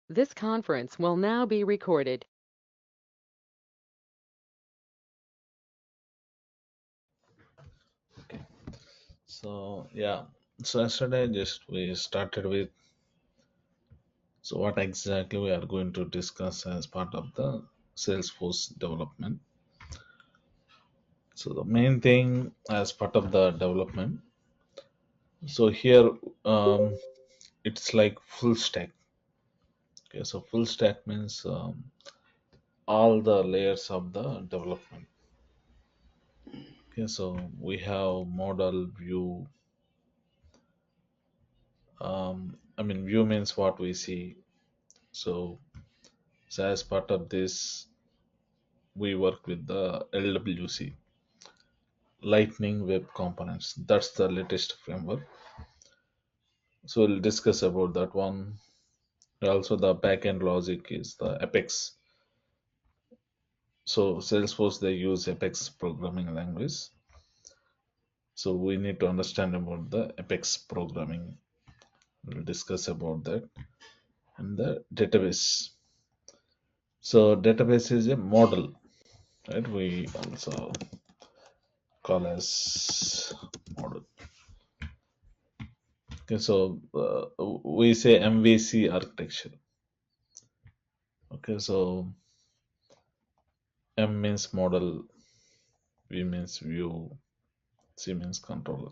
This conference will now be recorded. Okay. So yeah. So yesterday just we started with what exactly we are going to discuss as part of the Salesforce development. So the main thing as part of the development. So here it's like full stack. Okay, so full stack means all the layers of the development. Okay, so we have model, view. I mean, view means what we see. So, so as part of this, we work with the LWC, Lightning Web Components. That's the latest framework. So we'll discuss about that one. Also, the backend logic is the Apex. So Salesforce they use Apex programming language. So we need to understand about the Apex programming. We'll discuss about that and the database. So database is a model, right? We also call as model. Okay, so we say MVC architecture. Okay, so M means model, V means view, C means controller.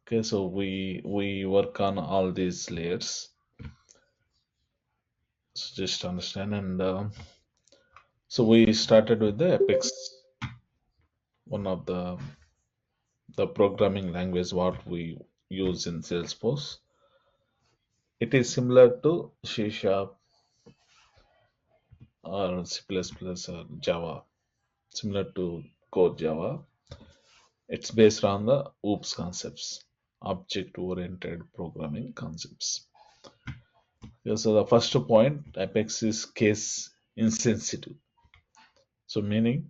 Okay, so we work on all these layers. So just understand, and so we started with the Apex, one of the programming language what we use in Salesforce. It is similar to C Sharp or C++ or Java, similar to core Java. It's based on the OOPS concepts, object-oriented programming concepts. Yeah, so the first point, Apex is case insensitive. So meaning,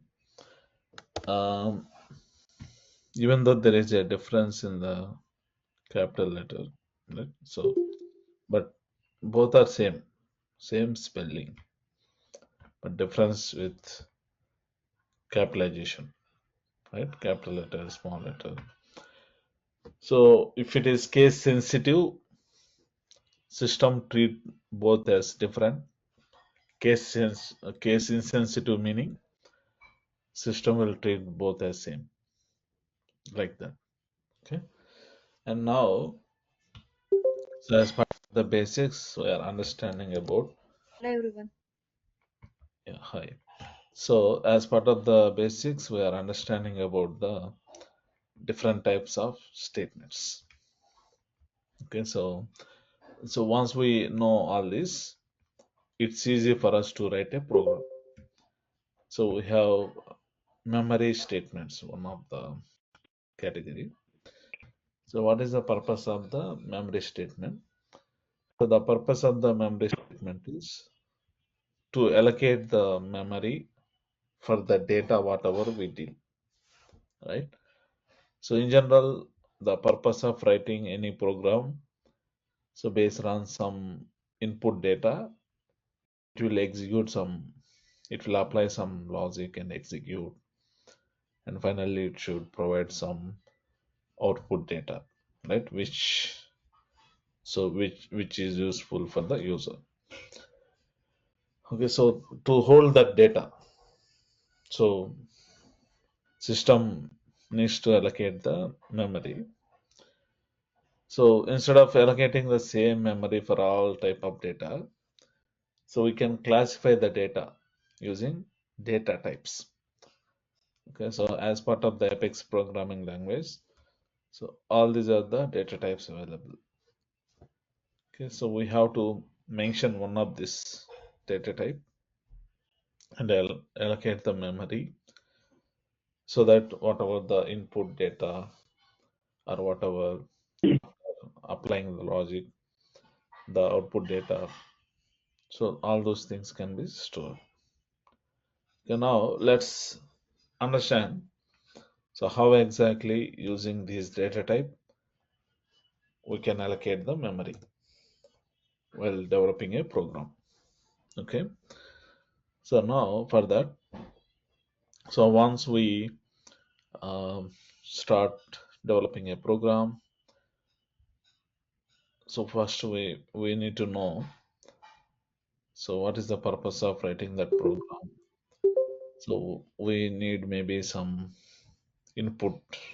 um, even though there is a difference in the capital letter, right? So, but both are same spelling, but difference with capitalization, right? Capital letter, small letter. So if it is case sensitive, system treat both as different. Case insensitive meaning system will treat both as same, like that. Okay. And now, so as part of the basics, we are understanding about. Hello everyone. Yeah, hi. So as part of the basics, we are understanding about the different types of statements. Okay, so once we know all this, it's easy for us to write a program. So we have memory statements, one of the category. So what is the purpose of the memory statement? So the purpose of the memory statement is to allocate the memory for the data whatever we deal, right? So in general, the purpose of writing any program, so based on some input data, it will execute some, it will apply some logic and execute, and finally it should provide some output data, right? Which is useful for the user. Okay, so to hold that data, so system needs to allocate the memory. So instead of allocating the same memory for all type of data, so we can classify the data using data types. Okay, so as part of the Apex programming language, so all these are the data types available. Okay, so we have to mention one of this data type and allocate the memory so that whatever the input data or whatever applying the logic, the output data, so all those things can be stored. Okay, now let's understand. So how exactly using this data type we can allocate the memory. while developing a program. Okay, so now for that, so once we start developing a program, so first we need to know, so what is the purpose of writing that program. So we need maybe some inputs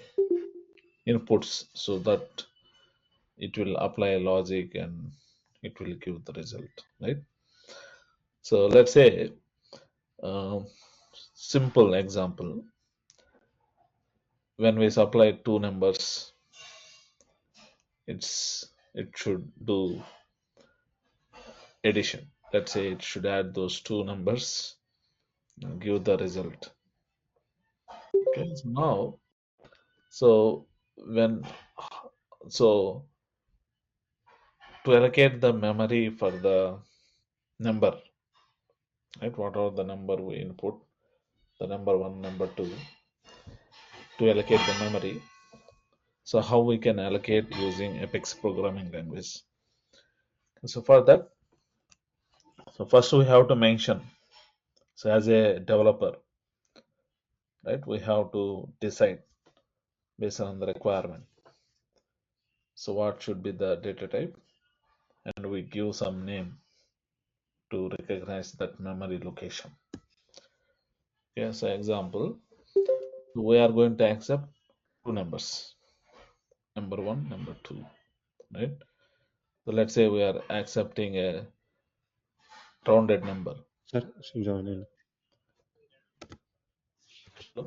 so that it will apply logic and it will give the result, right? So let's say, um, simple example, when we supply two numbers, it should do addition. Let's say it should add those two numbers and give the result. Okay, so now, so when, so to allocate the memory for the number, right? Whatever the number we input, the number one, number two, to allocate the memory. So how we can allocate using Apex programming language? So for that, so first we have to mention. So as a developer, right, we have to decide based on the requirement. So what should be the data type, and we give some name to recognize that memory location. Okay, so example, we are going to accept two numbers, number one, number two, right? So let's say we are accepting a rounded number. Sir, join in.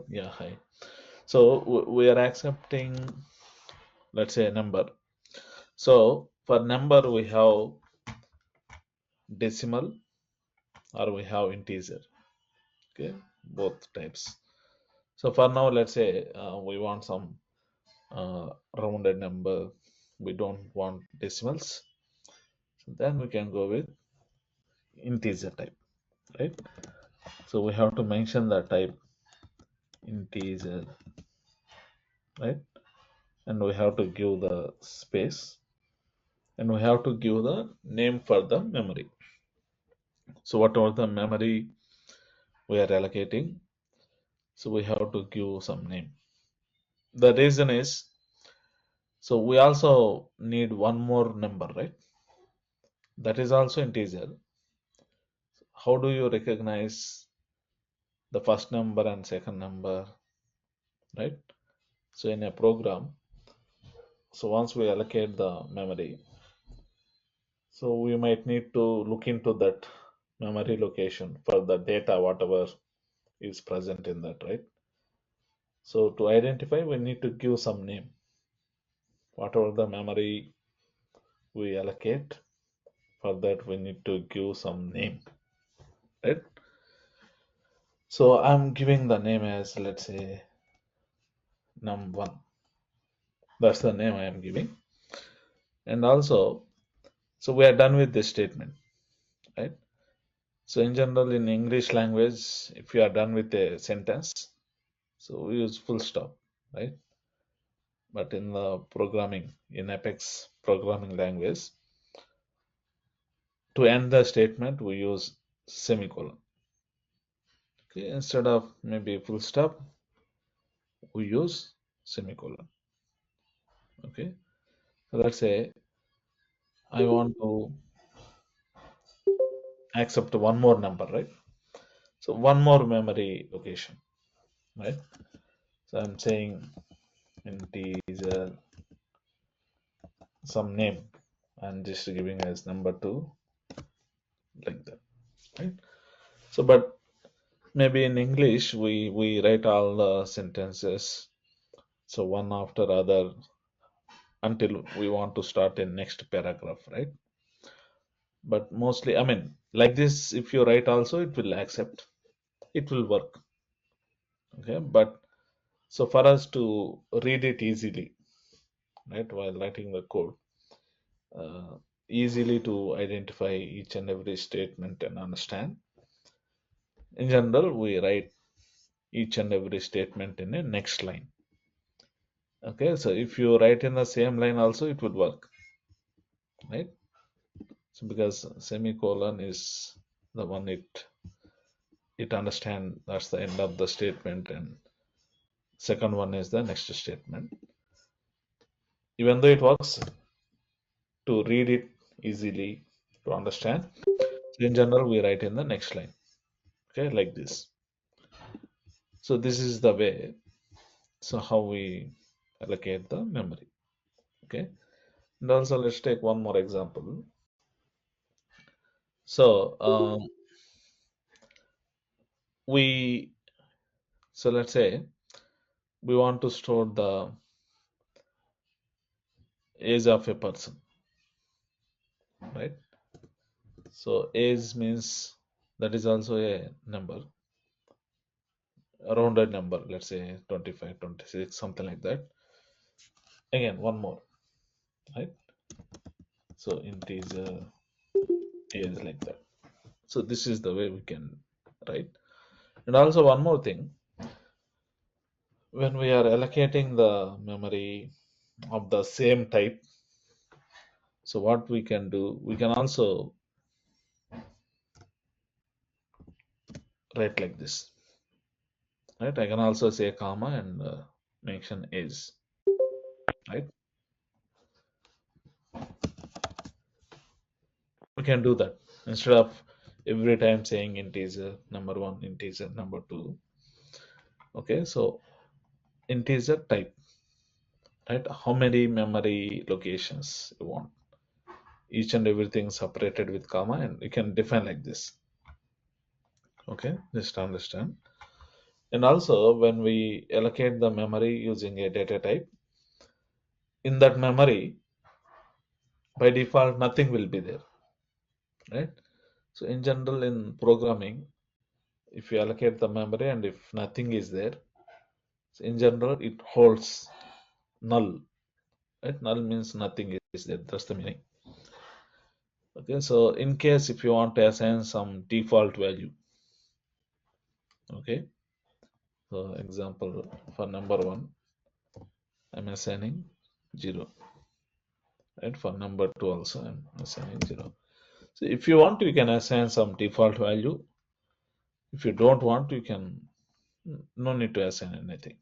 Yeah, hi. So we are accepting, let's say, a number. So for number we have decimal or we have integer. Okay, both types. So for now, let's say we want some rounded number. We don't want decimals. So then we can go with integer type, right? So we have to mention the type integer, right? And we have to give the space, and we have to give the name for the memory. So whatever the memory we are allocating, so we have to give some name. The reason is, so we also need one more number, right? That is also integer. How do you recognize the first number and second number, right? So in a program, so once we allocate the memory, so we might need to look into that memory location for the data, whatever is present in that, right? So to identify, we need to give some name. Whatever the memory we allocate, for that we need to give some name, right? So I'm giving the name as, let's say, num1. That's the name I am giving. And also, so we are done with this statement, right? So in general, in English language, if you are done with a sentence, so we use full stop, right? But in the programming, in Apex programming language, to end the statement, we use semicolon. Okay, instead of maybe full stop, we use semicolon. Okay, so let's say I want to accept one more number, right? So one more memory location, right? So I'm saying integer some name and just giving as number two, like that, right? So but maybe in English we write all the sentences, so one after other, until we want to start a next paragraph, right? But mostly, I mean, like this, if you write also, it will accept, it will work. Okay, but so for us to read it easily, right, while writing the code, uh, easily to identify each and every statement and understand, in general we write each and every statement in a next line. Okay, so if you write in the same line also, it would work, right? So because semicolon is the one it understand that's the end of the statement, and second one is the next statement. Even though it works to read it easily to understand, so in general we write in the next line. Okay, like this. So this is the way. So how we allocate the memory. Okay, and also let's take one more example. So we so let's say we want to store the age of a person, right? So age means that is also a number, a rounded number, let's say 25, 26, something like that. Again, one more, right? So integer age like that. So this is the way we can write. And also one more thing, when we are allocating the memory of the same type, so what we can do, we can also write like this, right? I can also say comma and mention age, right? We can do that instead of every time saying integer number one, integer number two. Okay, so integer type, right? How many memory locations you want, each and everything separated with comma, and you can define like this. Okay, just understand. And also when we allocate the memory using a data type, in that memory by default nothing will be there, right? So in general in programming, if you allocate the memory and if nothing is there, so in general it holds null, right? Null means nothing is there, that's the meaning. Okay, so in case if you want to assign some default value, okay, so example for number one I'm assigning 0, right? For number 2 also I'm assigning 0. So if you want, you can assign some default value. If you don't want, you can no need to assign anything.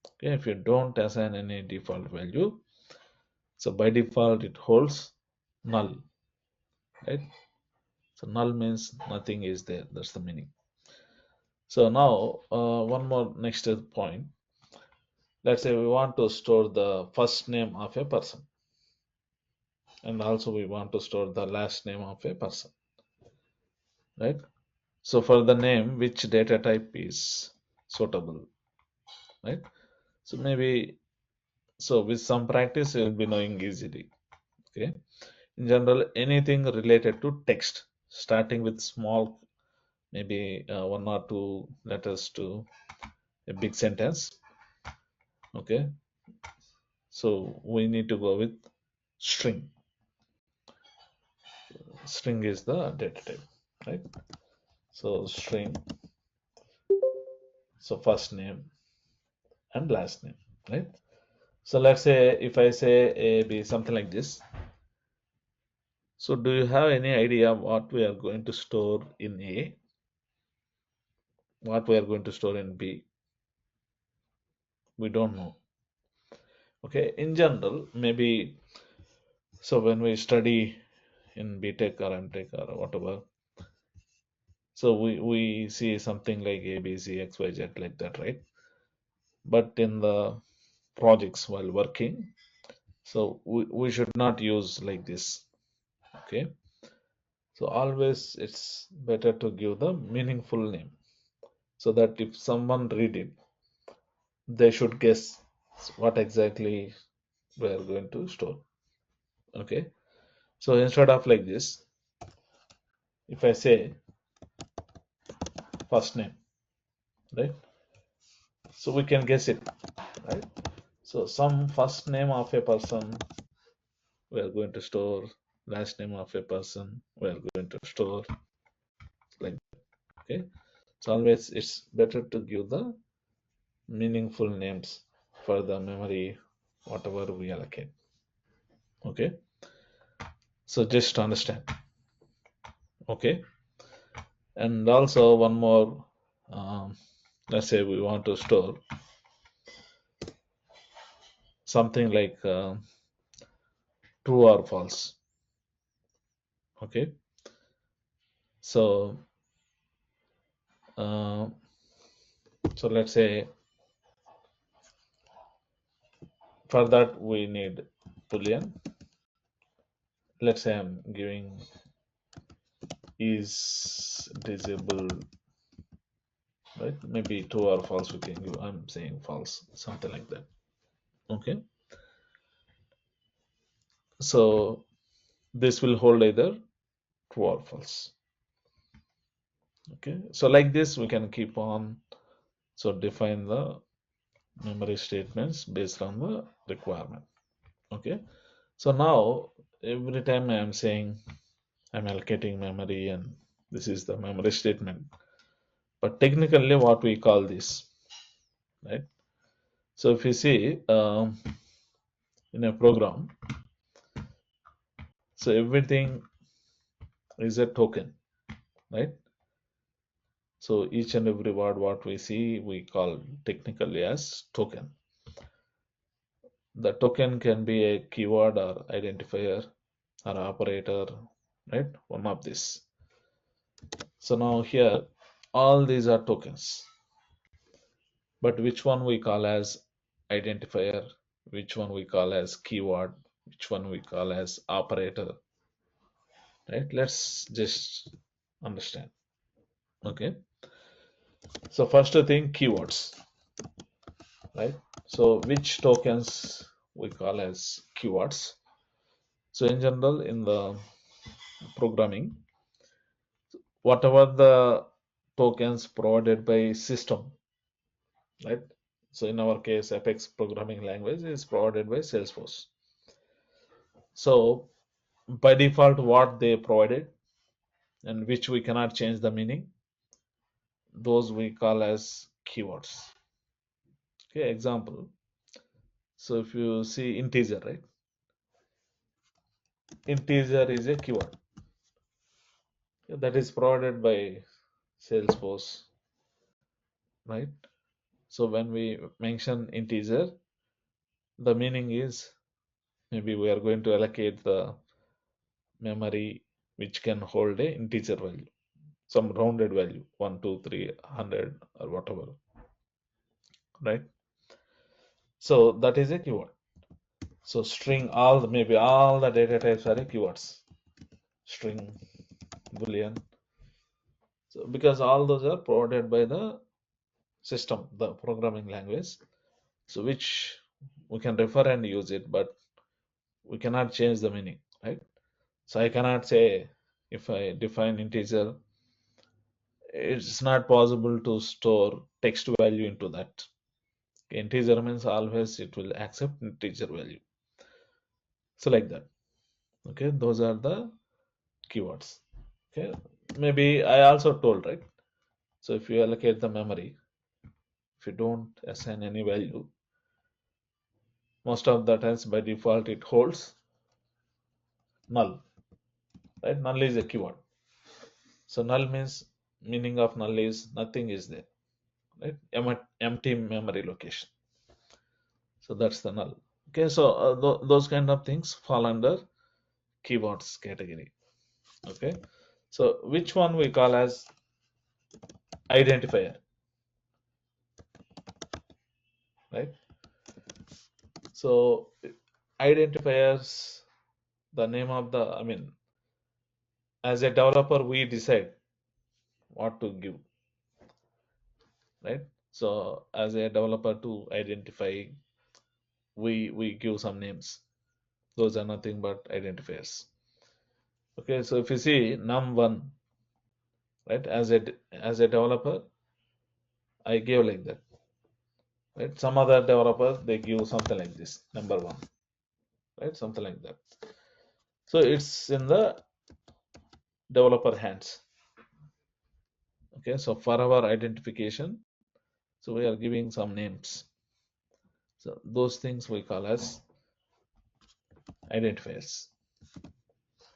Okay, if you don't assign any default value, so by default it holds null, right? So null means nothing is there. That's the meaning. So now one more next point. Let's say we want to store the first name of a person, and also we want to store the last name of a person, right? So for the name, which data type is suitable, right? So maybe so with some practice you'll be knowing easily. Okay. In general, anything related to text, starting with small, maybe one or two letters to a big sentence. Okay. So we need to go with string. String is the data type, right? So string, so first name and last name, right? So let's say if I say A, B, something like this. So do you have any idea what we are going to store in A? What we are going to store in B? We don't know. Okay, in general, maybe so when we study in BTech or MTech or whatever, so we see something like A, B, C, X, Y, Z like that, right? But in the projects while working, so we should not use like this. Okay, so always it's better to give the meaningful name so that if someone read it, they should guess what exactly we are going to store. Okay, so instead of like this, if I say first name, right, so we can guess it, right? So some first name of a person we are going to store, last name of a person we are going to store, like that. Okay, so always it's better to give the meaningful names for the memory whatever we allocate. Okay, so just understand. Okay, and also one more, let's say we want to store something like true or false. Okay, so uh, so let's say for that we need boolean. Let's say I'm giving is disabled, right? Maybe true or false we can give. I'm saying false, something like that. Okay, so this will hold either true or false. Okay, so like this we can keep on, so define the memory statements based on the requirement. Okay, so now every time I am saying I'm allocating memory and this is the memory statement, but technically what we call this, right? So if you see in a program, so everything is a token, right? So each and every word what we see we call technically as token. The token can be a keyword or identifier or operator, right? One of these. So now here all these are tokens, but which one we call as identifier, which one we call as keyword, which one we call as operator, right? Let's just understand. Okay, so first thing, keywords, right? So which tokens we call as keywords? So in general in the programming, whatever the tokens provided by system, right? So in our case Apex programming language is provided by Salesforce. So by default what they provided and which we cannot change the meaning, those we call as keywords. Okay, example, so if you see integer, right? Integer is a keyword that is provided by Salesforce, right? So when we mention integer, the meaning is maybe we are going to allocate the memory which can hold a integer value, some rounded value, 1, 2, 3, 100 or whatever, right? So that is a keyword. So string, maybe all the data types are keywords. String, boolean. So because all those are provided by the system, the programming language. So which we can refer and use it, but we cannot change the meaning, right? So I cannot say if I define integer, it's not possible to store text value into that. Integer means always it will accept integer value. So like that. Okay, those are the keywords. Okay, maybe I also told, right? So if you allocate the memory, if you don't assign any value, most of the times by default it holds null, right? Null is a keyword. So null means, meaning of null is nothing is there, right? Empty memory location. So that's the null. Okay, so those kind of things fall under keywords category. Okay, so which one we call as identifier, right? So identifiers, the name of the, I mean, as a developer we decide what to give, right? So as a developer to identify, we give some names. Those are nothing but identifiers. Okay, so if you see num1, right, as a developer I gave like that, right? Some other developers they give something like this, number one, right? Something like that. So it's in the developer hands. Okay, so for our identification, so we are giving some names. So those things we call as identifiers.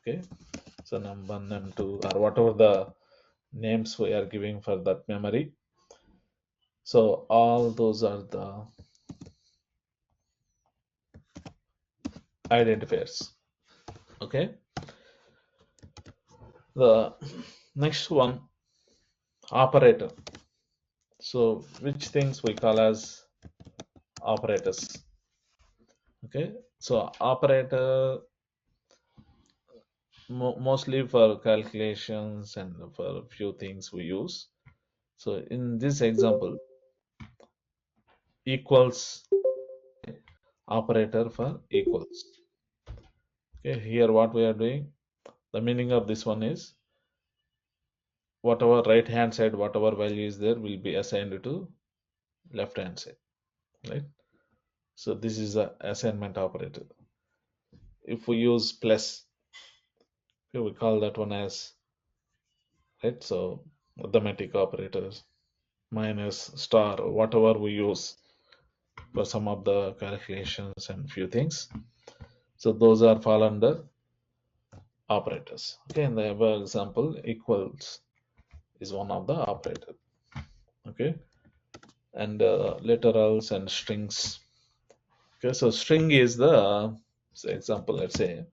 Okay, So num1, num2, or whatever the names we are giving for that memory. So all those are the identifiers. Okay. The next one, operator. So which things we call as operators. Okay. So operator mostly for calculations and for a few things we use. So in this example, equals operator for equals. Okay, here what we are doing, the meaning of this one is whatever right hand side, whatever value is there will be assigned to left hand side, right? So this is the assignment operator. If we use plus, okay, we call that one as, right? So arithmetic operators, minus, star, whatever we use for some of the calculations and few things. So those are fall under operators. Okay, in the above example, equals is one of the operator. Okay, and literals and strings. Okay, so string is the example. Let's say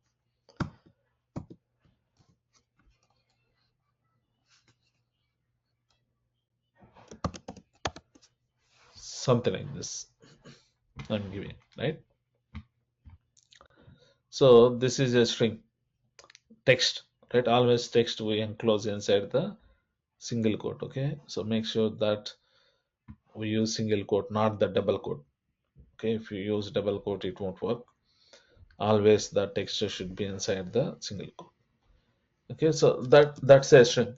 something like this. I'm giving, right? So this is a string text, right? Always text we enclose inside the single quote. Okay, so make sure that we use single quote, not the double quote. Okay, if you use double quote, it won't work. Always the text should be inside the single quote. Okay, so that's a string.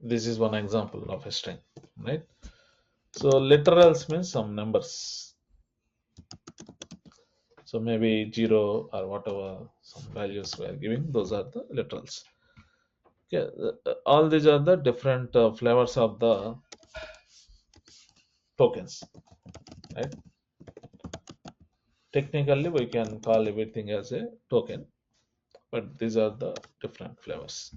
This is one example of a string, right? So literals means some numbers. So maybe 0 or whatever some values we are giving, those are the literals. Okay, all these are the different flavors of the tokens, right? Technically, we can call everything as a token, but these are the different flavors.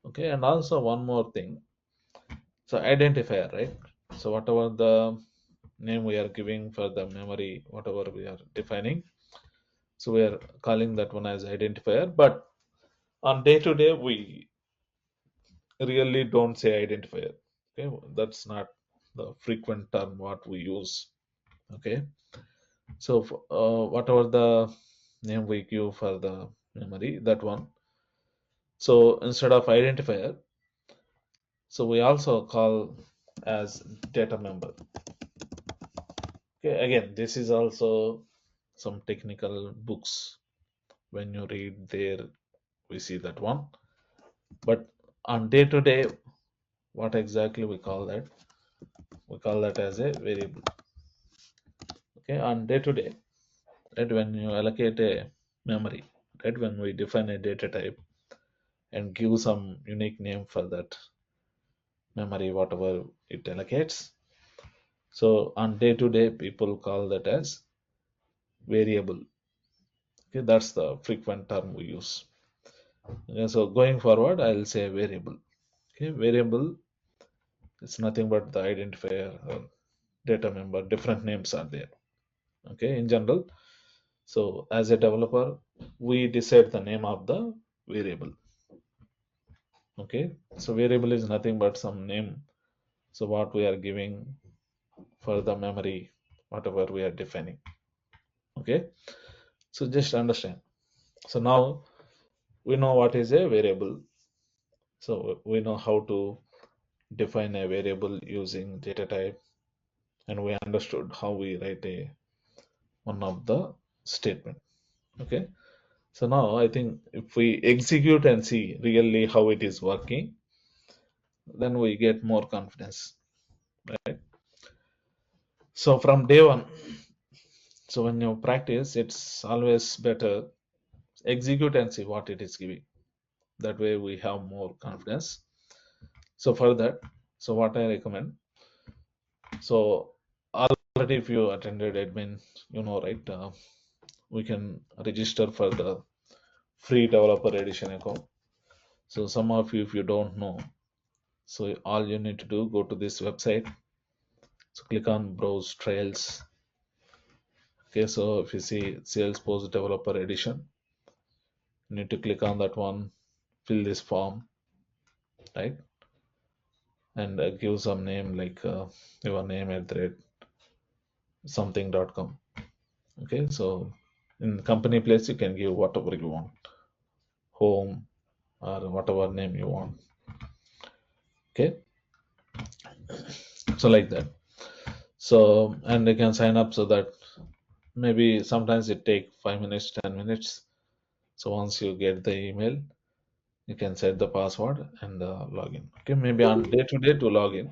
Okay, and also one more thing. So identifier, right? So whatever the name we are giving for the memory, whatever we are defining, so we are calling that one as identifier. But on day to day, we really don't say identifier. Okay, that's not the frequent term what we use. Okay, so whatever the name we give for the memory, that one. So instead of identifier, so we also call as data member. Okay, again, this is also some technical books. When you read there, we see that one. But on day to day, what exactly we call that? We call that as a variable. Okay, on day to day, right? When you allocate a memory, right? When we define a data type and give some unique name for that memory, whatever it allocates. So on day to day, people call that as variable. Okay, that's the frequent term we use. Okay, so going forward, I'll say variable. Okay, variable is nothing but the identifier or data member. Different names are there. Okay, in general. So as a developer, we decide the name of the variable. Okay, so variable is nothing but some name. So what we are giving for the memory, whatever we are defining. Okay, so just understand. So now we know what is a variable. So we know how to define a variable using data type, and we understood how we write a one of the statement. Okay, so now I think if we execute and see really how it is working, then we get more confidence, right? So from day one, so when you practice, it's always better execute and see what it is giving. That way we have more confidence. So for that, so what I recommend, so already, if you attended admin, you know, right? We can register for the free developer edition account. So some of you, if you don't know, so all you need to do, go to this website. So click on browse trails. Okay, so if you see Salesforce developer edition, you need to click on that one, fill this form, right? And give some name like your name at the rate something.com. Okay, so in company place you can give whatever you want, home or whatever name you want. Okay, so like that. So and you can sign up, so that maybe sometimes it take 5 minutes, 10 minutes. So once you get the email, you can set the password and log in. Okay, maybe on day to day to log in.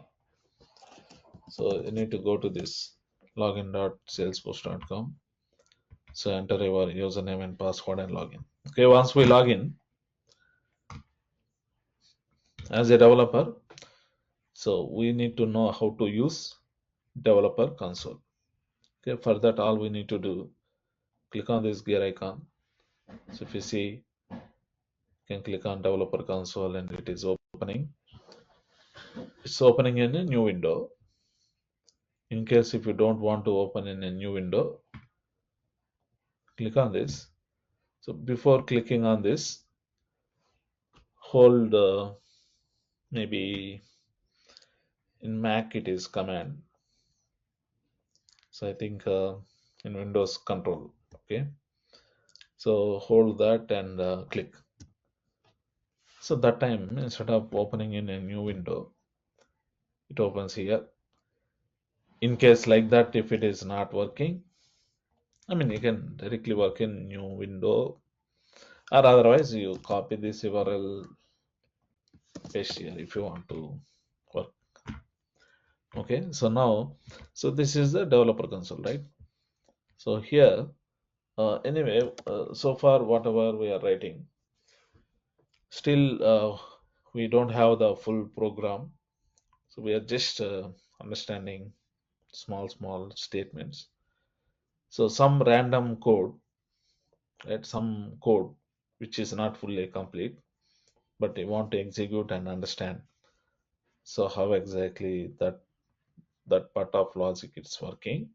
So you need to go to this login.salesforce.com. So enter your username and password and login. Okay, once we log in as a developer, so we need to know how to use developer console. Okay, for that all we need to do, click on this gear icon. So if you see, you can click on developer console and it is opening. It's opening in a new window. In case if you don't want to open in a new window, click on this. So before clicking on this, hold maybe in Mac it is command. So I think in Windows control. Okay. So hold that and click. So that time, instead of opening in a new window, it opens here. In case like that, if it is not working, I mean, you can directly work in new window, or otherwise you copy this URL, paste here if you want to work. Okay, so now, so this is the developer console, right? So here, anyway, so far whatever we are writing, still we don't have the full program. So we are just understanding small statements. So some random code, right? Some code which is not fully complete, but we want to execute and understand. So how exactly that part of logic is working.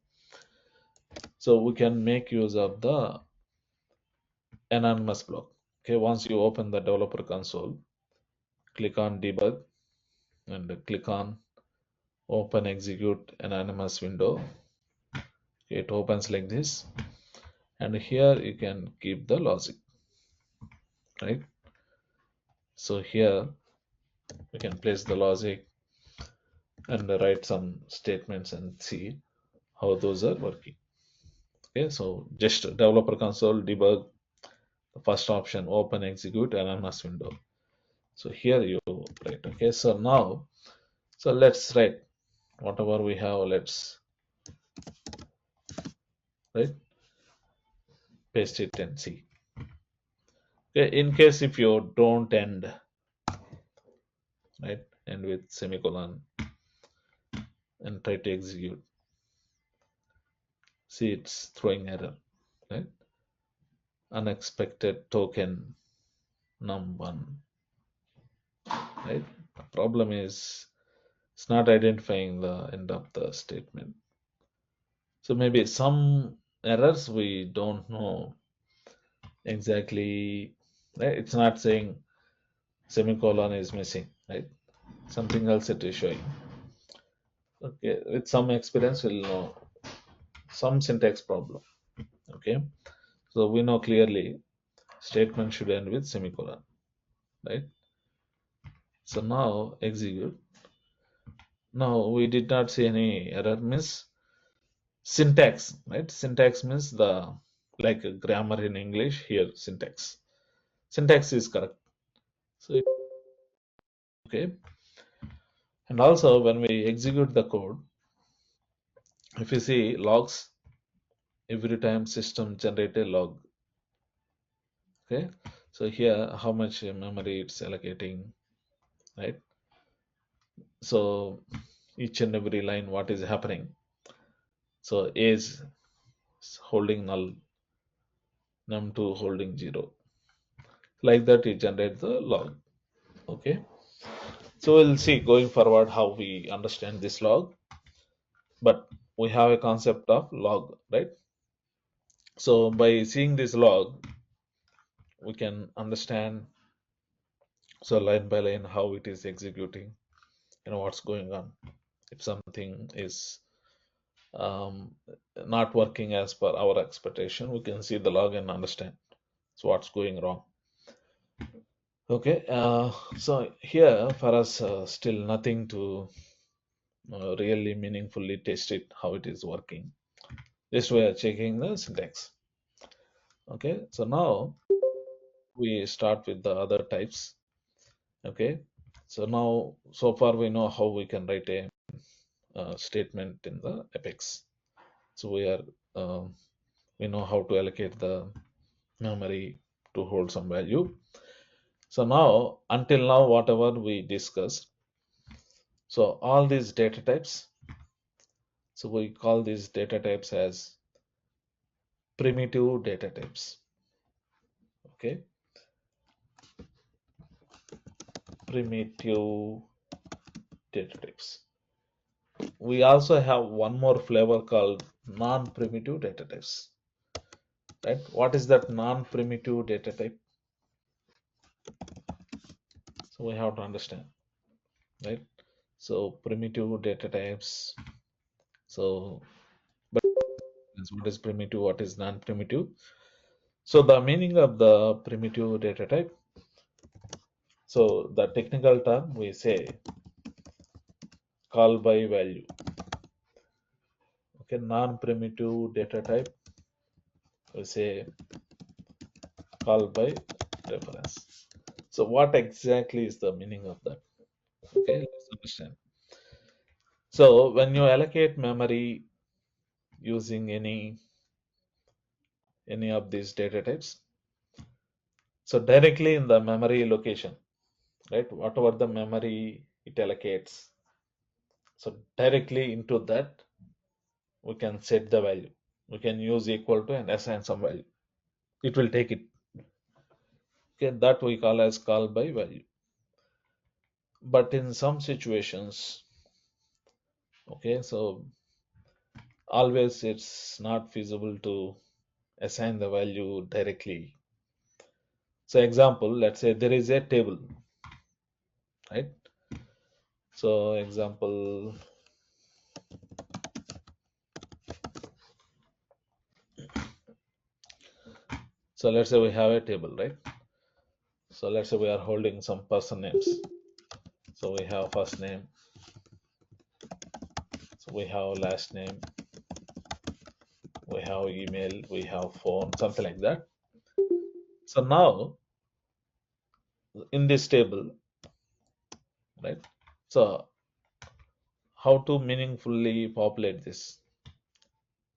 So we can make use of the anonymous block. Okay, once you open the developer console, click on debug and click on open execute anonymous window. It opens like this, and here you can keep the logic, right? So here we can place the logic and write some statements and see how those are working. Okay, so just developer console debug, the first option open execute anonymous window. So here you write. Okay, so now, so let's write whatever we have. Let's right paste it and see. Okay, in case if you don't end, right, end with semicolon and try to execute, see it's throwing error, right? Unexpected token num1, right? The problem is it's not identifying the end of the statement. So maybe some errors we don't know exactly, right? It's not saying semicolon is missing, right? Something else it is showing. Okay, with some experience we'll know some syntax problem. Okay, so we know clearly statement should end with semicolon, right? So now execute. Now we did not see any error, means syntax, right? Syntax means the like grammar in English, here syntax. Syntax is correct. So okay, and also when we execute the code, if you see logs, every time system generate a log. Okay, so here how much memory it's allocating, right? So each and every line what is happening. So A is holding null, num2 holding 0. Like that it generates the log. Okay, so we'll see going forward how we understand this log, but we have a concept of log, right? So by seeing this log we can understand, so line by line, how it is executing, what's going on. If something is um, not working as per our expectation, we can see the log and understand so what's going wrong. Okay, so here for us still nothing to really meaningfully test it how it is working. Just we are checking the syntax. Okay, so now we start with the other types. Okay, so now so far we know how we can write a statement in the apex. So we know how to allocate the memory to hold some value. So now until now whatever we discussed, so all these data types, so we call these data types as primitive data types. Okay, primitive data types. We also have one more flavor called non-primitive data types, right? What is that non-primitive data type? So we have to understand, right? So primitive data types. So, but what is primitive? What is non-primitive? So the meaning of the primitive data type. So the technical term we say call by value. Okay, non-primitive data type we say call by reference. So what exactly is the meaning of that? Okay, let's understand. So when you allocate memory using any of these data types, so directly in the memory location, right? Whatever the memory it allocates, so directly into that we can set the value. We can use equal to and assign some value. It will take it. Okay, that we call as call by value. But in some situations, okay, so always it's not feasible to assign the value directly. So example, let's say there is a table, right? So example, so let's say we have a table, right? So let's say we are holding some person names. So we have first name, so we have last name, we have email, we have phone, something like that. So now in this table, right? So how to meaningfully populate this?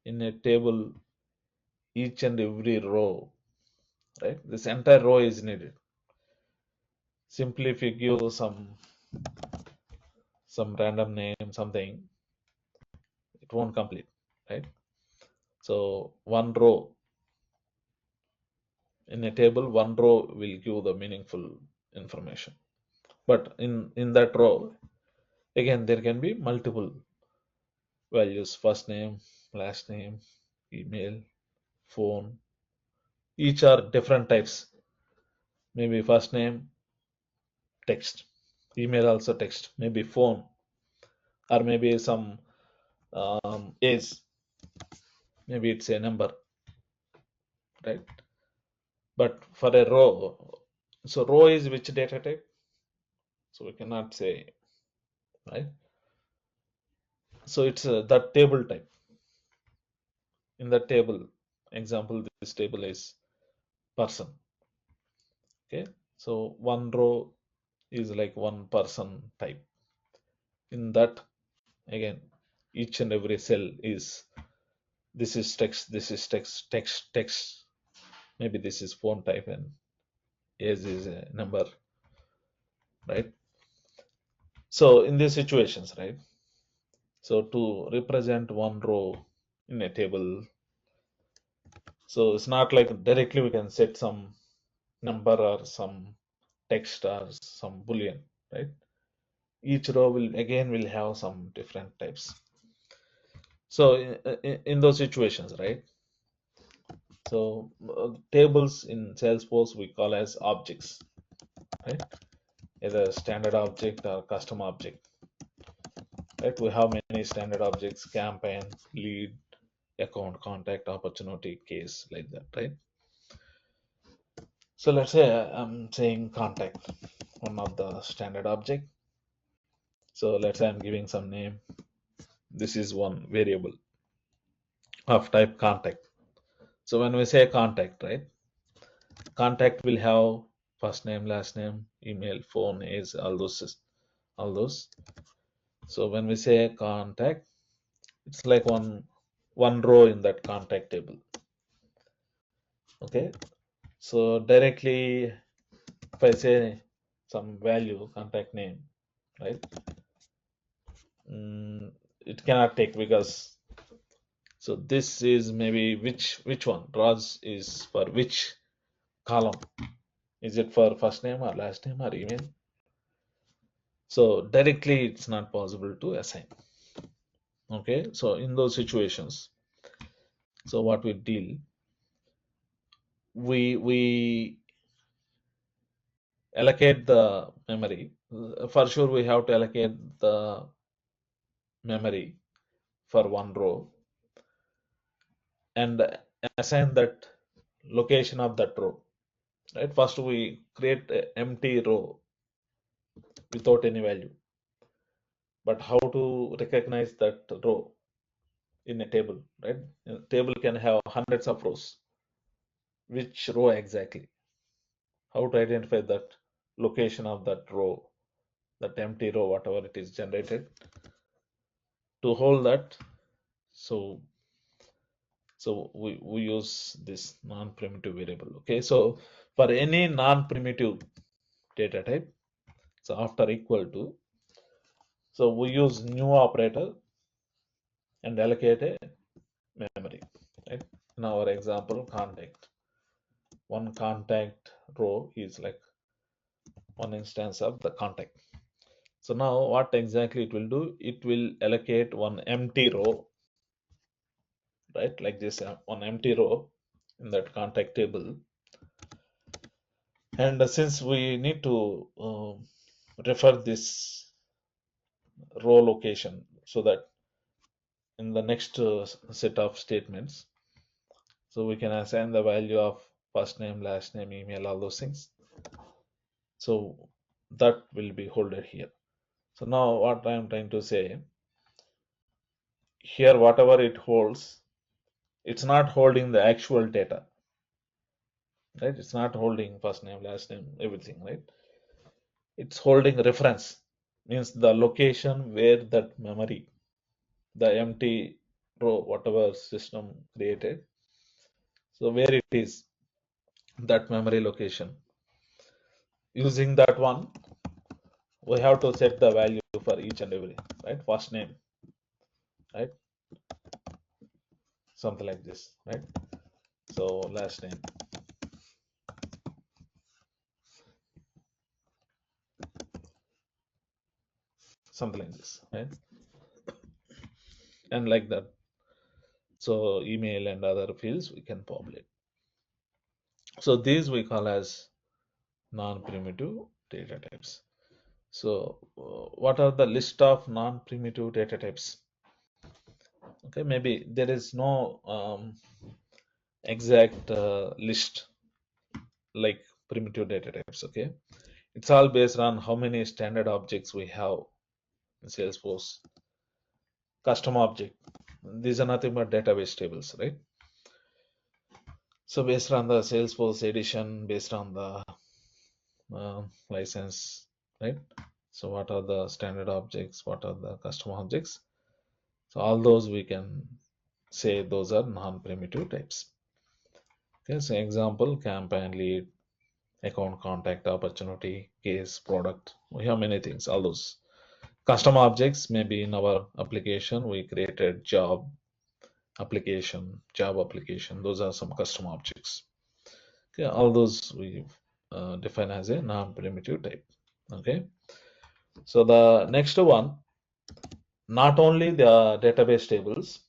In a table, each and every row, right? This entire row is needed. Simply if you give some random name, something, it won't complete, right? So one row in a table, one row will give the meaningful information. But in that row, again, there can be multiple values: first name, last name, email, phone. Each are different types. Maybe first name, text, email also text, maybe phone, or maybe some age, maybe it's a number, right? But for a row, so row is which data type? So we cannot say, right? So it's that table type. In the table, example, this table is person. Okay, so one row is like one person type. In that, again, each and every cell is, this is text, this is text, text, text. Maybe this is phone type and age is a number, right? So in these situations, right? So to represent one row in a table. So it's not like directly we can set some number or some text or some boolean, right? Each row will have some different types. So in those situations, right? So tables in Salesforce we call as objects, right? Either standard object or custom object, right? We have many standard objects: campaign, lead, account, contact, opportunity, case, like that, right? So let's say I'm saying contact, one of the standard object. So let's say I'm giving some name. This is one variable of type contact. So when we say contact, right? Contact will have first name, last name, email, phone, age, all those. So when we say contact, it's like one row in that contact table. Okay. So directly, if I say some value, contact name, right? It cannot take, because so this is maybe which one Raj is for which column? Is it for first name or last name or email? So directly it's not possible to assign. Okay, so in those situations, so what we deal, we allocate the memory. For sure we have to allocate the memory for one row and assign that location of that row, right? First we create an empty row without any value, but how to recognize that row in a table, right? A table can have hundreds of rows. Which row exactly? How to identify that location of that row, that empty row, whatever it is generated? To hold that, so we use this non-primitive variable. Okay, so for any non-primitive data type, so after equal to, so we use new operator and allocate a memory, right? In our example, contact, one contact row is like one instance of the contact. So now what exactly it will do? It will allocate one empty row, right? Like this, one empty row in that contact table. And since we need to refer this row location, so that in the next set of statements, so we can assign the value of first name, last name, email, all those things. So that will be holded here. So now what I am trying to say here, whatever it holds, it's not holding the actual data, right? It's not holding first name, last name, everything, right? It's holding reference, means the location where that memory, the empty row, whatever system created, so where it is, that memory location. Using that one, we have to set the value for each and every, right? First name, right? Something like this, right? So last name, something like this, right? And like that. So email and other fields we can populate. So these we call as non-primitive data types. So what are the list of non-primitive data types? Okay, maybe there is no exact list like primitive data types. Okay, it's all based on how many standard objects we have in Salesforce. Custom object, these are nothing but database tables, right? So based on the Salesforce edition, based on the license, right? So what are the standard objects, what are the custom objects? So all those we can say those are non-primitive types. Okay, so example, campaign, lead, account, contact, opportunity, case, product. We have many things, all those. Custom objects, maybe in our application we created job, application, job application. Those are some custom objects. Okay, all those we define as a non-primitive type. Okay, so the next one, not only the database tables.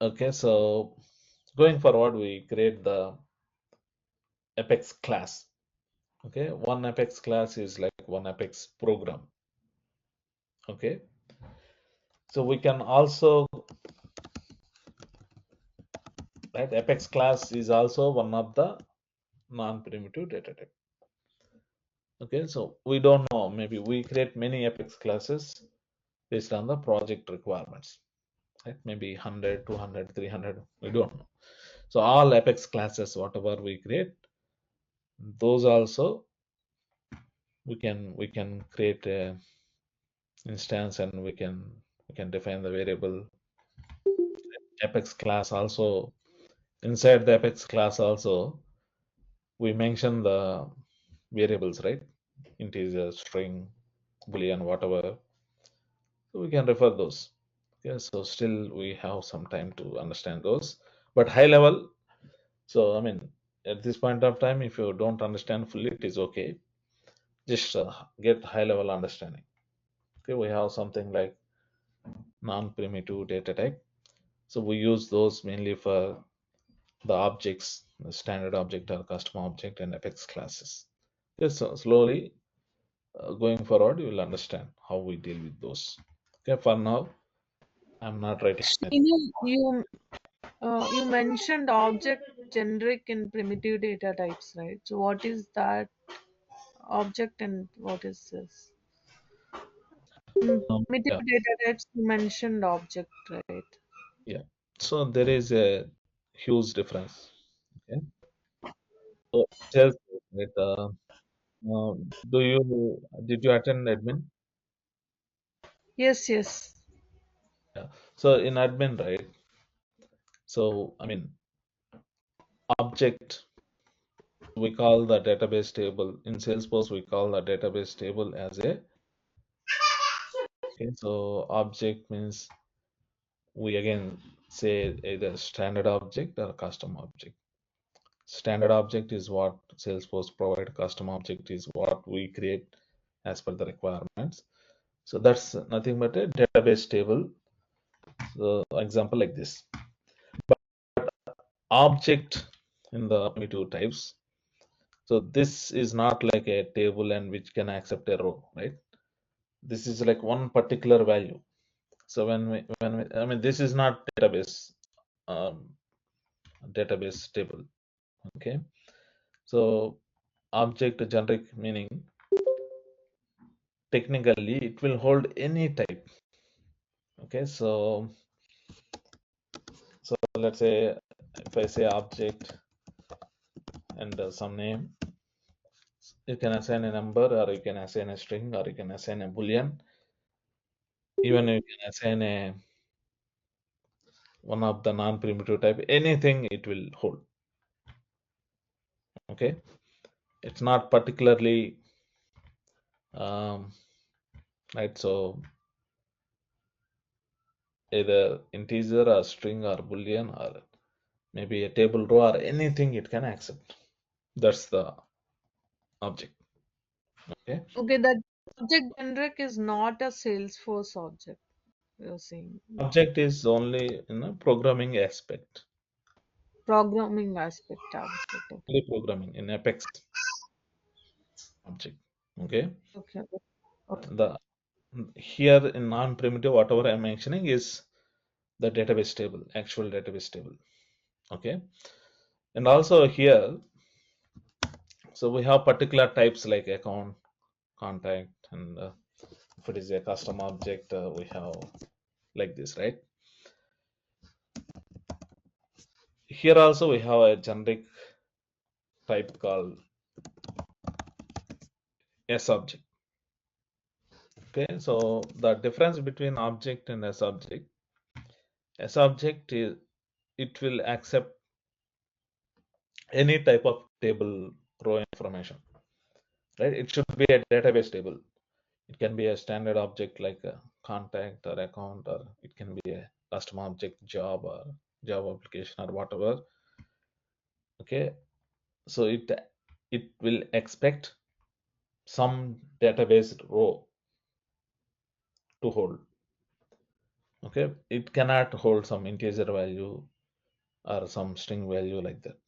Okay, so going forward, we create the Apex class. Okay, one Apex class is like one Apex program. Okay, so we can also, right, Apex class is also one of the non-primitive data type. Okay, so we don't know, maybe we create many Apex classes based on the project requirements, right? Maybe 100, 200, 300, we don't know. So all Apex classes, whatever we create, those also we can create a instance, and we can define the variable Apex class. Also inside the Apex class also we mention the variables, right? Integer, string, boolean, whatever. So we can refer those. Okay, so still we have some time to understand those, but high level. So I mean, at this point of time, if you don't understand fully, it is okay. Just get high level understanding. Okay, we have something like non-primitive data type. So we use those mainly for the objects, the standard object or custom object and Apex classes. Yes, so slowly going forward, you will understand how we deal with those. Okay, for now, I'm not writing. Srinu, you mentioned object generic and primitive data types, right? So what is that object and what is this? Primitive Yeah, data types you mentioned object, right? yeah. So there is a huge difference. Okay, so just that, uh, do you did you attend admin? Yes, yes. Yeah. So in admin, right? So I mean, object, we call the database table in Salesforce. We call the database table as a, okay. So object means we again say either standard object or custom object. Standard object is what Salesforce provide. Custom object is what we create as per the requirements. So that's nothing but a database table. So example like this. Object in the primitive types. So this is not like a table and which can accept a row, right? This is like one particular value. So when we I mean, this is not um, database table. Okay, so object generic meaning technically it will hold any type. Okay, so let's say if I say object and some name, you can assign a number, or you can assign a string, or you can assign a boolean. Even you can assign a one of the non-primitive type, anything it will hold. Okay, it's not particularly right. So either integer or string or boolean or maybe a table row or anything it can accept. That's the object. Okay, Okay, that object generic is not a Salesforce object, you're saying. object is only in a programming aspect. Programming aspect object. Okay. Only programming in Apex object. Okay, Okay. Okay. the here in non-primitive whatever I'm mentioning is the database table, actual database table. Okay, and also here, so we have particular types like account, contact, and if it is a custom object, we have like this, right? Here also we have a generic type called S object. Okay, so the difference between object and S object is it will accept any type of table row information, right? It should be a database table. It can be a standard object like a contact or account, or it can be a custom object job or job application or whatever. Okay, so it will expect some database row to hold. Okay, it cannot hold some integer value or some string value like that.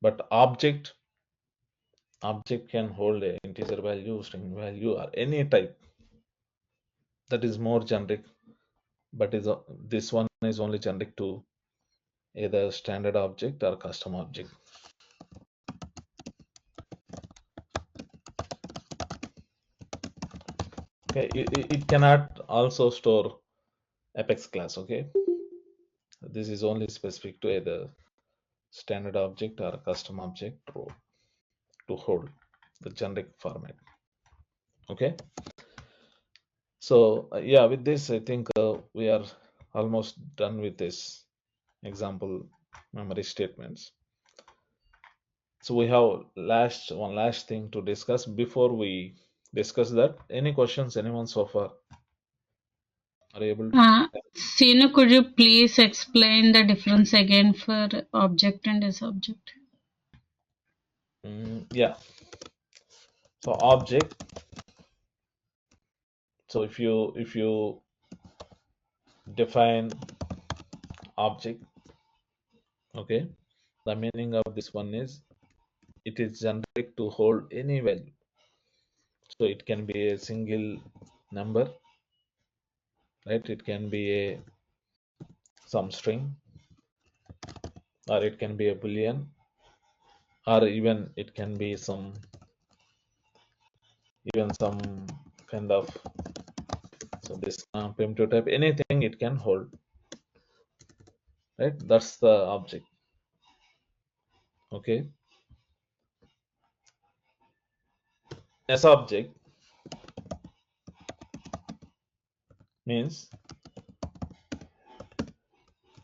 But object can hold a integer value, string value, or any type. That is more generic, but this one is only generic to either standard object or custom object. Okay, it cannot also store Apex class. Okay, this is only specific to either standard object or custom object row to hold the generic format. Okay, so yeah, with this I think we are almost done with this example memory statements. So we have one last thing to discuss before we discuss that. Any questions, anyone so far are able to? Sinu, could you please explain the difference again for object and subject? Yeah, so object, so if you define object, okay, the meaning of this one is it is generic to hold any value. So it can be a single number, right? It can be a some string, or it can be a boolean, or even it can be some kind of, so this primitive type, anything it can hold, right? That's the object. Okay, as object means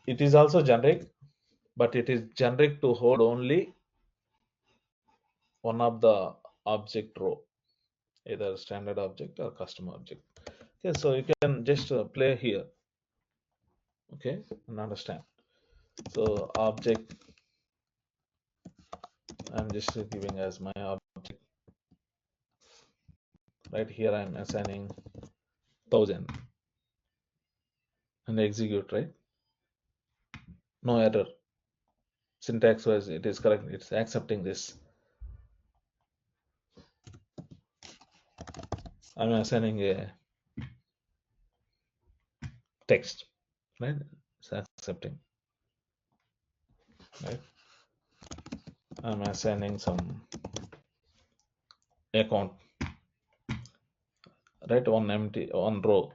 it is also generic, but it is generic to hold only one of the object row, either standard object or custom object. Okay, so you can just play here, okay, and understand. So object, I'm just giving as my object. Right here I'm assigning 1000 and execute, right? No error. Syntax wise it is correct, it's accepting this. I'm assigning a text, right? It's accepting, right? I'm assigning some account, right? One row,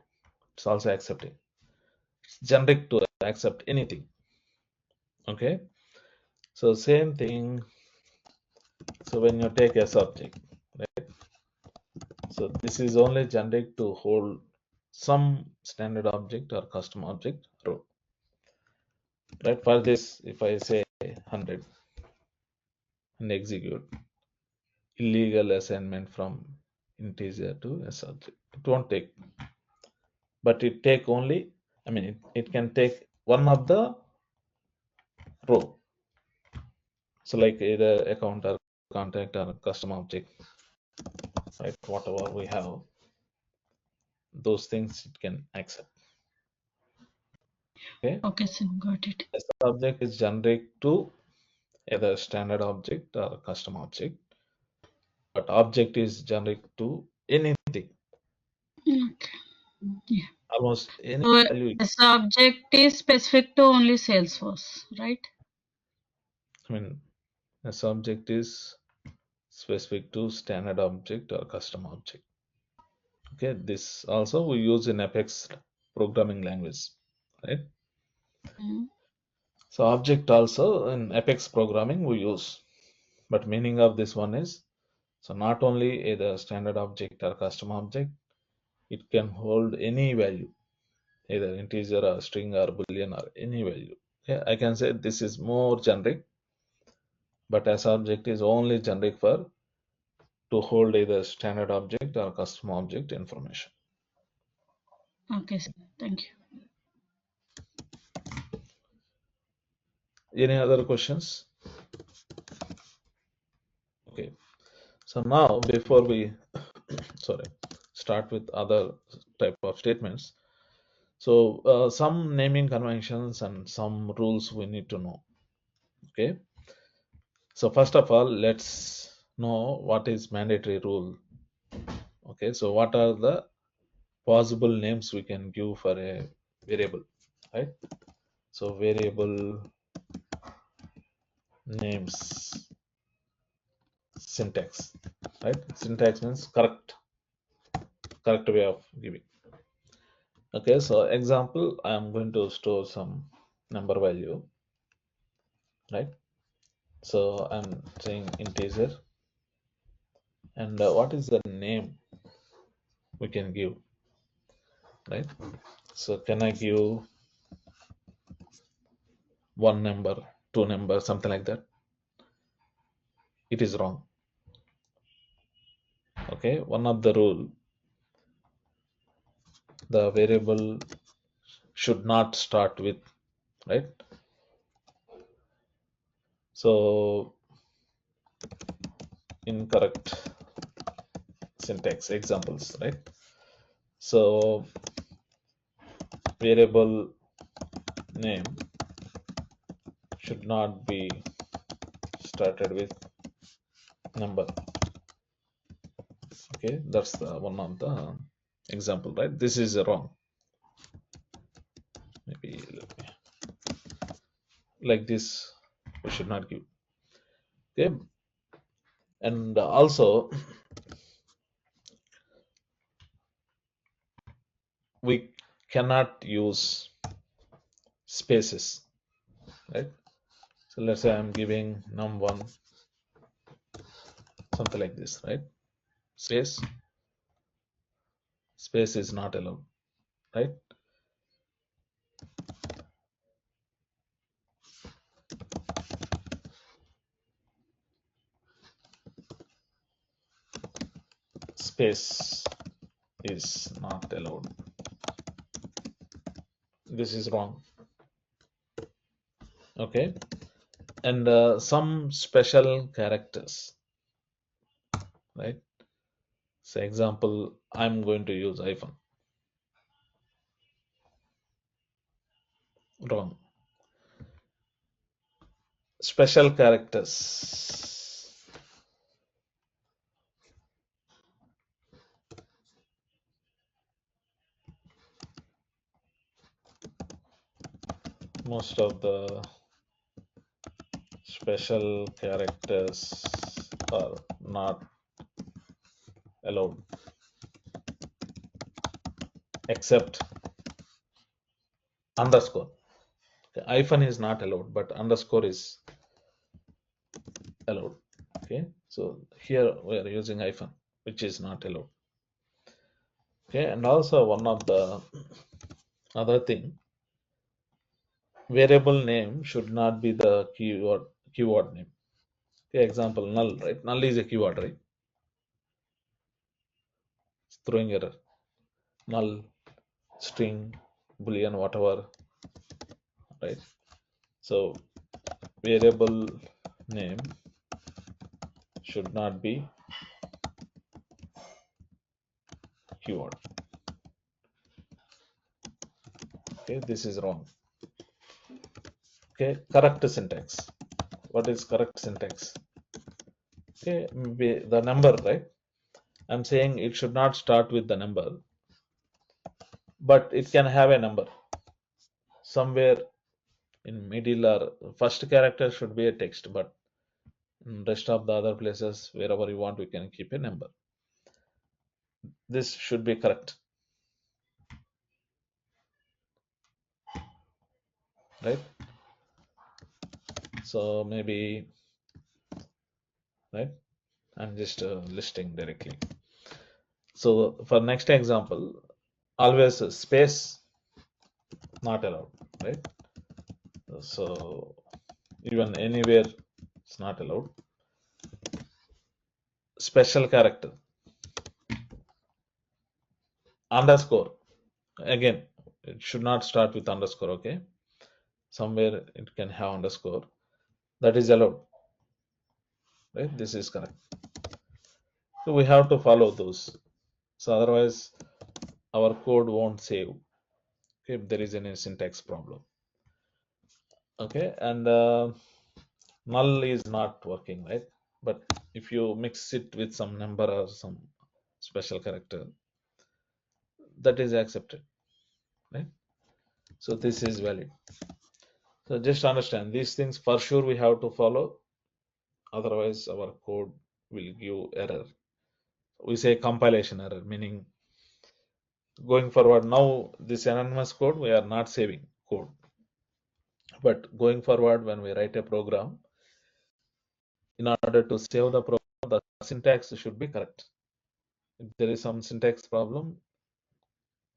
it's also accepting. It's generic to accept anything. Okay, so same thing. So when you take a subject, right? So this is only generic to hold some standard object or custom object row, right? For this, if I say 100 and execute, illegal assignment from integer to a subject, it won't take, but it take only, I mean it can take one of the row. So like either account or contact or custom object, right? Whatever we have, those things it can accept. Okay, Okay, sir, got it. a subject is generic to either standard object or custom object, but object is generic to anything, Okay. Yeah. almost any So value. a subject is specific to only Salesforce, right? I mean, a subject is specific to standard object or custom object. Okay, this also we use in Apex programming language, right? So object also in Apex programming we use, but meaning of this one is, so not only either standard object or custom object, it can hold any value, either integer or string or boolean or any value. Okay, I can say this is more generic, but as object is only generic for to hold either standard object or custom object information. Okay, sir. Thank you. Any other questions? Okay. So now before we sorry, start with other type of statements. So some naming conventions and some rules we need to know. Okay. So first of all, let's know what is mandatory rule. Okay. So what are the possible names we can give for a variable, right? So variable names syntax, right? Syntax means correct way of giving. Okay, so example, I am going to store some number value, right? So I'm saying integer, and what is the name we can give, right? So can I give one number, two number, something like that? It is wrong. Okay, one of the rule, the variable should not start with, right? So incorrect syntax examples, right? So variable name should not be started with number. Okay, that's the one of the example, right? This is wrong. Maybe like this we should not give. Okay, and also we cannot use spaces, right? So let's say I'm giving num1 something like this, right? Space is not allowed, right? Space is not allowed. This is wrong. Okay, and some special characters, right? So example, I'm going to use hyphen. Wrong. Special characters. Most of the special characters are not allowed, except underscore. Okay, hyphen is not allowed, but underscore is allowed. Okay, so here we are using hyphen, which is not allowed. Okay, and also one of the other thing, variable name should not be the keyword name. Okay, example null, right? Null is a keyword, right? It's throwing error. Null, string, boolean, whatever, right? So variable name should not be keyword. Okay, this is wrong. Okay, correct syntax. What is correct syntax? Okay, the number, right? I'm saying it should not start with the number, but it can have a number somewhere in middle, or first character should be a text, but in rest of the other places, wherever you want, we can keep a number. This should be correct, right? So maybe, right? I'm just listing directly. So for next example, always space not allowed, right? So even anywhere it's not allowed. Special character, underscore, again it should not start with underscore. Okay, somewhere it can have underscore, that is allowed, right? This is correct. So we have to follow those. So otherwise our code won't save, okay, if there is any syntax problem. Okay, and null is not working, right? But if you mix it with some number or some special character, that is accepted, right? So this is valid. So just understand these things for sure we have to follow, otherwise our code will give error. We say compilation error, meaning going forward now this anonymous code we are not saving code, but going forward when we write a program, in order to save the program, the syntax should be correct. If there is some syntax problem,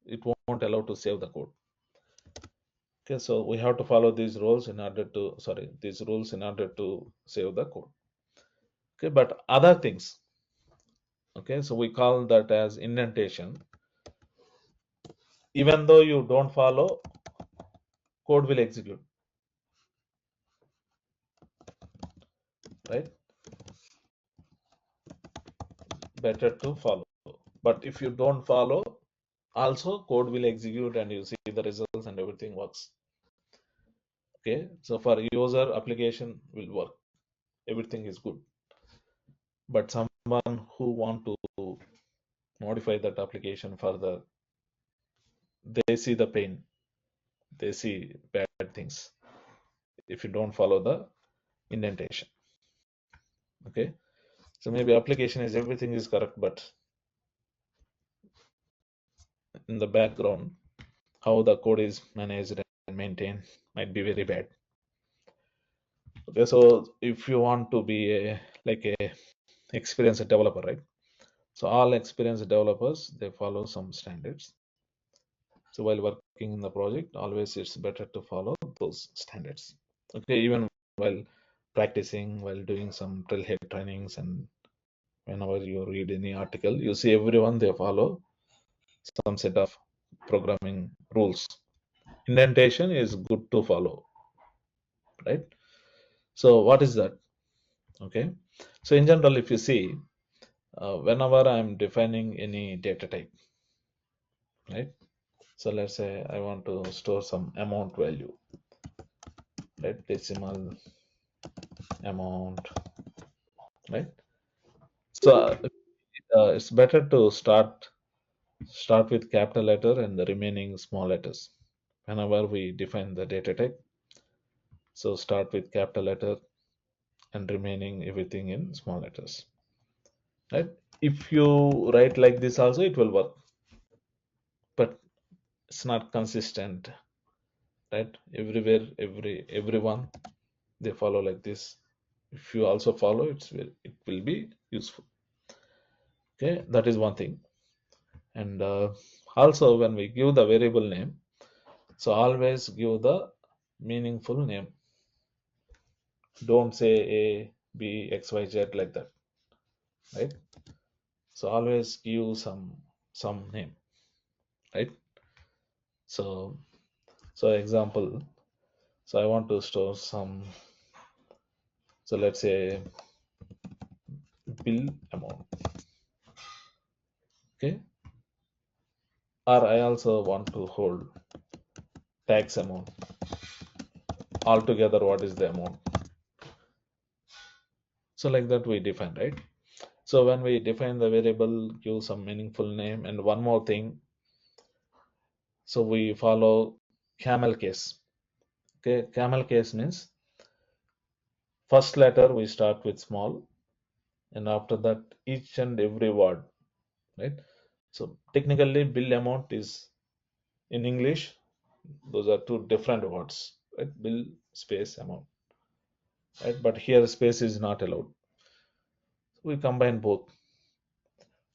it won't allow to save the code. Okay, so we have to follow these rules in order to save the code. Okay, but other things, okay, so we call that as indentation. Even though you don't follow, code will execute, right? Better to follow. But if you don't follow, also code will execute and you see the results and everything works. Okay, so for user, application will work, everything is good. But someone who want to modify that application further, they see the pain, they see bad things if you don't follow the indentation. Okay, so maybe application is everything is correct, but in the background how the code is managed and maintained might be very bad. Okay, so if you want to be a experienced developer, right? So all experienced developers, they follow some standards. So while working in the project, always it's better to follow those standards. Okay, even while practicing, while doing some trailhead trainings, and whenever you read any article, you see everyone they follow some set of programming rules. Indentation is good to follow, right? So what is that? Okay, so in general, if you see, whenever I'm defining any data type, right? So let's say I want to store some amount value, right? Decimal amount, right? So it's better to start with capital letter and the remaining small letters whenever we define the data type. So start with capital letter and remaining everything in small letters, right? If you write like this also, it will work, but it's not consistent, right? Everywhere, everyone they follow like this. If you also follow, it will be useful. Okay, that is one thing. And also when we give the variable name, so always give the meaningful name. Don't say A, B, X, Y, Z like that, right? So always give some name, right? So example, so I want to store some, so let's say bill amount, okay? Or I also want to hold tax amount. Altogether, what is the amount? So like that we define, right? So when we define the variable, give some meaningful name. And one more thing, so we follow camel case. Okay, camel case means first letter we start with small, and after that each and every word, right? So technically bill amount is in English, those are two different words, right? Bill space amount, right? But here space is not allowed. We combine both,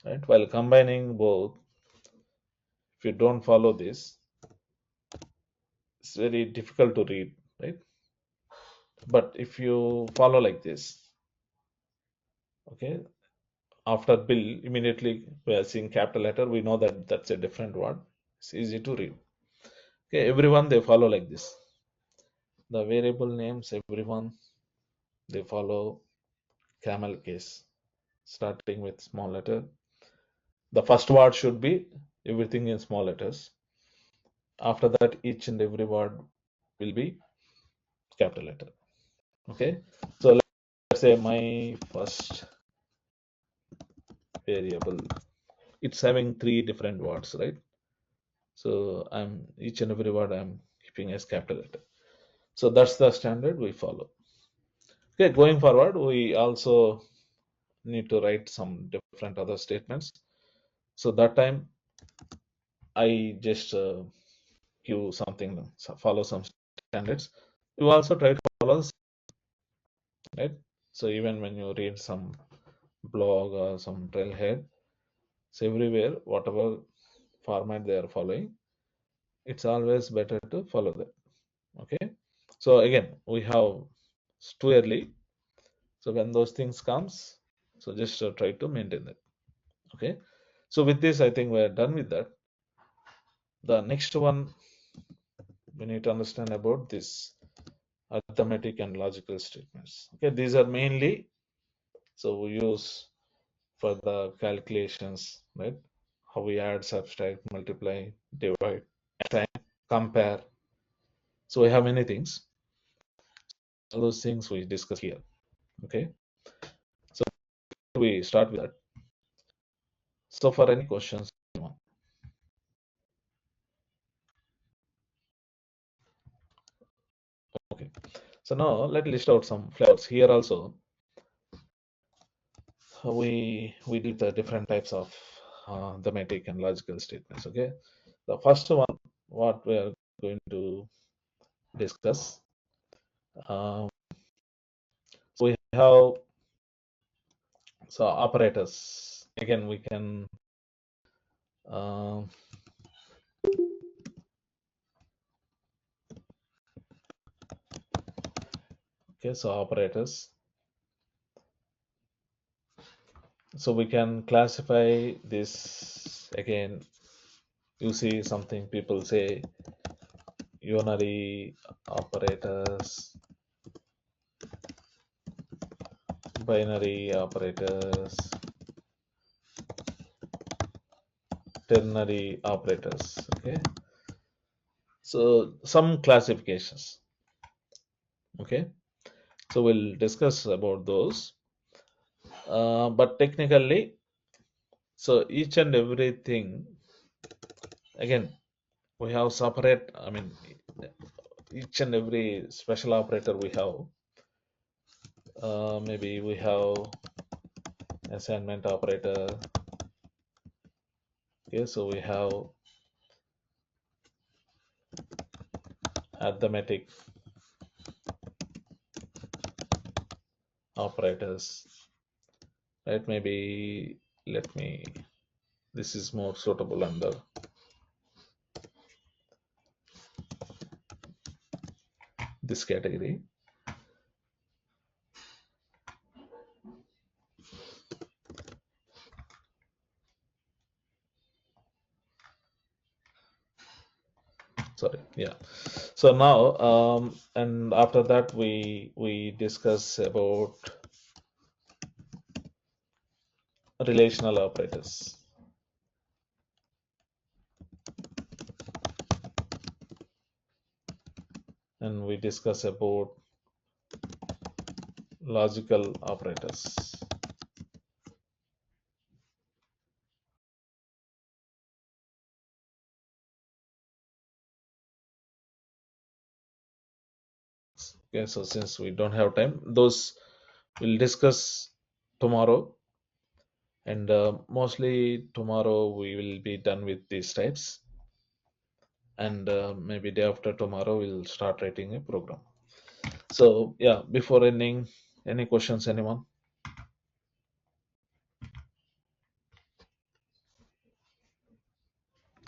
right? While combining both, if you don't follow this, it's very difficult to read, right? But if you follow like this, okay, after bill immediately we are seeing capital letter, we know that that's a different word. It's easy to read. Okay, everyone they follow like this. The variable names, everyone, they follow camel case, starting with small letter. The first word should be everything in small letters. After that, each and every word will be capital letter. Okay, so let's say my first variable, it's having 3 different words, right? So each and every word I'm keeping as capital letter. So that's the standard we follow. Okay, going forward, we also need to write some different other statements. So that time I just give something, follow some standards. You also try to follow this, right? So even when you read some blog or some trailhead, so everywhere, whatever format they are following, it's always better to follow that. Okay. So again, we have it's too early. So when those things comes, so just try to maintain that. Okay. So with this, I think we're done with that. The next one we need to understand about this arithmetic and logical statements. Okay, these are mainly, so we use for the calculations, right? How we add, subtract, multiply, divide, assign, compare. So we have many things. All those things we discuss here. Okay, so we start with that. So for any questions, okay. So now let's list out some flavors. Here also we did the different types of thematic and logical statements. Okay, the first one what we are going to discuss. So we have operators. Again, we can okay, so operators. So we can classify this again. You see something people say unary operators, binary operators, ternary operators. Okay, so some classifications. Okay, so we'll discuss about those. But technically, so each and everything, again, we have separate, I mean, each and every special operator we have. Maybe we have assignment operator. Okay, so we have arithmetic operators, right? Maybe let me, this is more suitable under this category. Sorry, yeah. So now, and after that, we discuss about relational operators. And we discuss about logical operators. Okay, so since we don't have time, those we'll discuss tomorrow, and mostly tomorrow we will be done with these types, and maybe day after tomorrow we'll start writing a program. So yeah, before ending, any questions, anyone?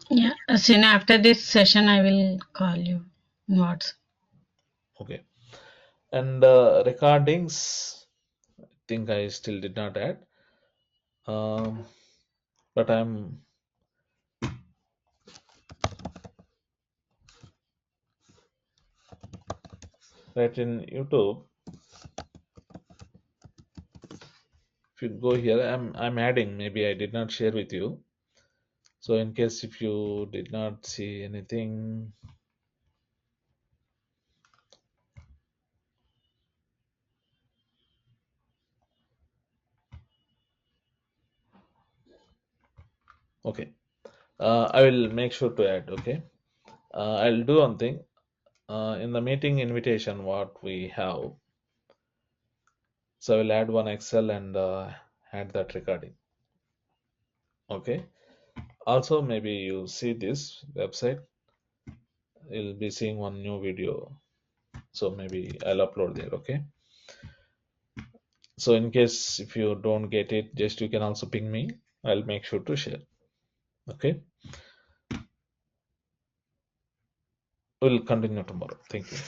Yeah, soon after this session, I will call you in WhatsApp. Okay, and recordings, I think I still did not add, but I'm Right, in YouTube, if you go here, I'm adding, maybe I did not share with you. So in case if you did not see anything, okay, I will make sure to add. Okay, I'll do one thing. In the meeting invitation, what we have, so I will add one Excel and add that recording. Okay. Also, maybe you see this website, you'll be seeing one new video. So maybe I'll upload there. Okay. So in case if you don't get it, just you can also ping me. I'll make sure to share. Okay. We'll continue tomorrow. Thank you.